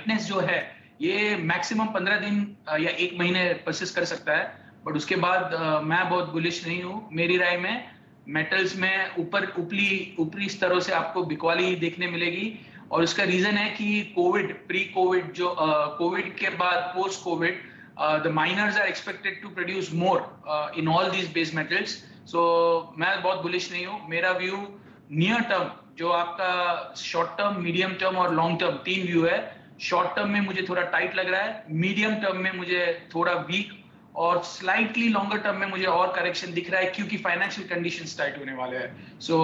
Weakness जो है ये मैक्सिमम 15 दिन या 1 महीने परसिस्ट कर सकता है, बट उसके बाद मैं बहुत बुलिश नहीं हूँ। मेरी राय में मेटल्स में ऊपरी स्तरों से आपको बिकवाली देखने मिलेगी, और उसका रीजन है कि प्री कोविड जो कोविड के बाद post covid the miners are expected to produce more in all these base metals. So मैं बहुत बुलिश नहीं हूँ। मेरा व्यू नियर टर्म, जो आपका शॉर्ट टर्म, मीडियम टर्म और लॉन्ग टर्म 3 व्यू है। शॉर्ट टर्म में मुझे थोड़ा टाइट लग रहा है, मीडियम टर्म में मुझे थोड़ा वीक, और स्लाइटली लॉन्गर टर्म में मुझे और करेक्शन दिख रहा है, क्योंकि फाइनेंशियल कंडीशंस टाइट होने वाले हैं। सो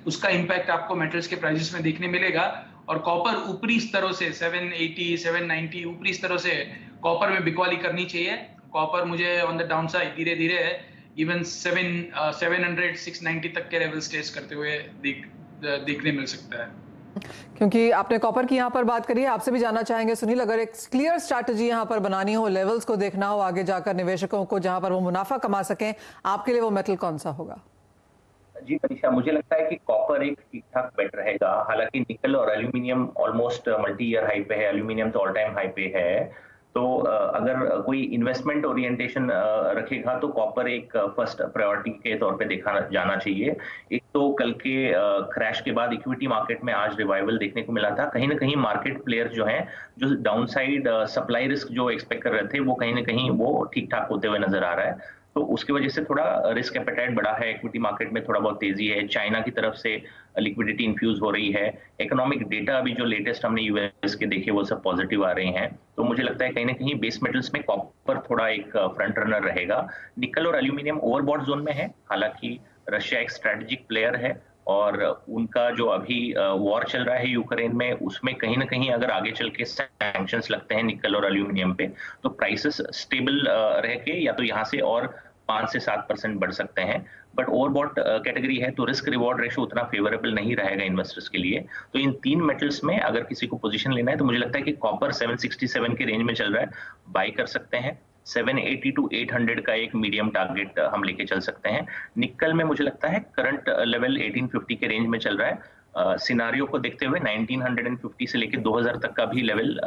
उसका इम्पैक्ट आपको मेटल्स के प्राइसेस में देखने मिलेगा। और कॉपर ऊपरी स्तरों से 780 790 ऊपरी स्तरों से कॉपर में बिकवाली करनी चाहिए। कॉपर मुझे ऑन द डाउन साइड धीरे धीरे इवन 700 690 तक के लेवल स्टेज करते हुए देखने मिल सकता है। क्योंकि आपने कॉपर की यहाँ पर बात करी है, आपसे भी जानना चाहेंगे सुनील, अगर एक क्लियर स्ट्रैटेजी यहाँ पर बनानी हो, लेवल्स को देखना हो आगे जाकर निवेशकों को, जहां पर वो मुनाफा कमा सकें, आपके लिए वो मेटल कौन सा होगा? जी मनीषा, मुझे लगता है कि कॉपर एक ठीक ठाक बेट रहेगा। हालांकि निकल और aluminium almost multi year high पे है, एल्यूमिनियम तो ऑल टाइम हाई पे है। तो अगर कोई इन्वेस्टमेंट ओरिएंटेशन रखेगा तो कॉपर एक फर्स्ट प्रायोरिटी के तौर पे देखा जाना चाहिए। एक तो कल के क्रैश के बाद इक्विटी मार्केट में आज रिवाइवल देखने को मिला था। कहीं ना कहीं मार्केट प्लेयर्स जो हैं, जो डाउनसाइड सप्लाई रिस्क जो एक्सपेक्ट कर रहे थे, वो कहीं ना कहीं वो ठीक ठाक होते हुए नजर आ रहा है। तो उसकी वजह से थोड़ा रिस्क एपेटाइट बढ़ा है, इक्विटी मार्केट में थोड़ा बहुत तेजी है। चाइना की तरफ से लिक्विडिटी इन्फ्यूज हो रही है। इकोनॉमिक डेटा अभी जो लेटेस्ट हमने यूएस के देखे वो सब पॉजिटिव आ रहे हैं। तो मुझे लगता है कहीं ना कहीं बेस मेटल्स में कॉपर थोड़ा एक फ्रंट रनर रहेगा। निकल और एल्यूमिनियम ओवरबॉट जोन में है। हालांकि रशिया एक स्ट्रेटेजिक प्लेयर है, और उनका जो अभी वॉर चल रहा है यूक्रेन में, उसमें कहीं ना कहीं अगर आगे चल के सैंक्शंस लगते हैं निकल और एल्यूमिनियम पे, तो प्राइसेस स्टेबल रह के या तो यहाँ से और 5 से 7% बढ़ सकते हैं। बट ओवरबॉट कैटेगरी है, तो रिस्क रिवॉर्ड रेशो उतना फेवरेबल नहीं रहेगा इन्वेस्टर्स के लिए। तो इन 3 मेटल्स में अगर किसी को पोजीशन लेना है तो मुझे लगता है कि कॉपर 767 के रेंज में चल रहा है, बाय कर सकते हैं। 780 to 800 का एक मीडियम टारगेट हम लेके चल सकते हैं। निकल में मुझे लगता है करंट लेवल 1850 के रेंज में चल रहा है। सिनारियो को देखते हुए 1950 से लेकर 2000 तक का भी लेवल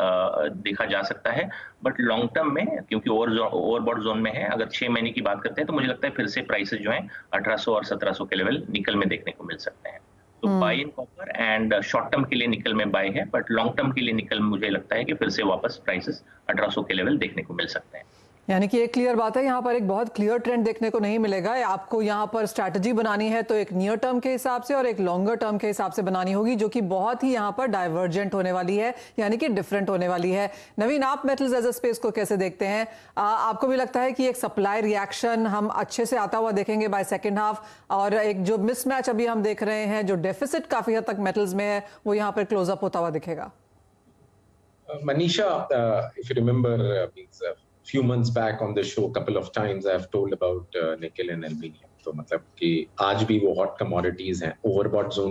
देखा जा सकता है। बट लॉन्ग टर्म में, क्योंकि ओवरबॉट जोन में है, अगर 6 महीने की बात करते हैं तो मुझे लगता है फिर से प्राइसेस जो हैं 1800 और 1700 के लेवल निकल में देखने को मिल सकते हैं। तो buy in copper and short term के लिए निकल में बाय है, बट लॉन्ग टर्म के लिए निकल मुझे लगता है कि फिर से वापस प्राइसेस 1800 के लेवल देखने को मिल सकते हैं। यानी कि एक क्लियर बात है, यहाँ पर एक बहुत क्लियर ट्रेंड देखने को नहीं मिलेगा। आपको यहाँ पर स्ट्रैटेजी बनानी है तो एक नियर टर्म के हिसाब से और एक लॉन्गर टर्म के हिसाब से बनानी होगी, जो कि बहुत ही यहाँ पर डाइवर्जेंट होने वाली है, यानी कि डिफरेंट होने वाली है। नवीन, आप मेटल्स एज अ स्पेस को कैसे देखते हैं? आपको भी लगता है कि एक सप्लाई रिएक्शन हम अच्छे से आता हुआ देखेंगे बाय सेकेंड हाफ, और एक जो मिसमैच अभी हम देख रहे हैं, जो डेफिसिट काफी हद तक मेटल्स में है, वो यहाँ पर क्लोज अप होता हुआ दिखेगा? Manisha, if you remember, few months back on the show, couple of times I've told about nickel and aluminium. तो मतलब कि आज भी वो हॉट कमोडिटीज हैं, ओवरबॉट जोन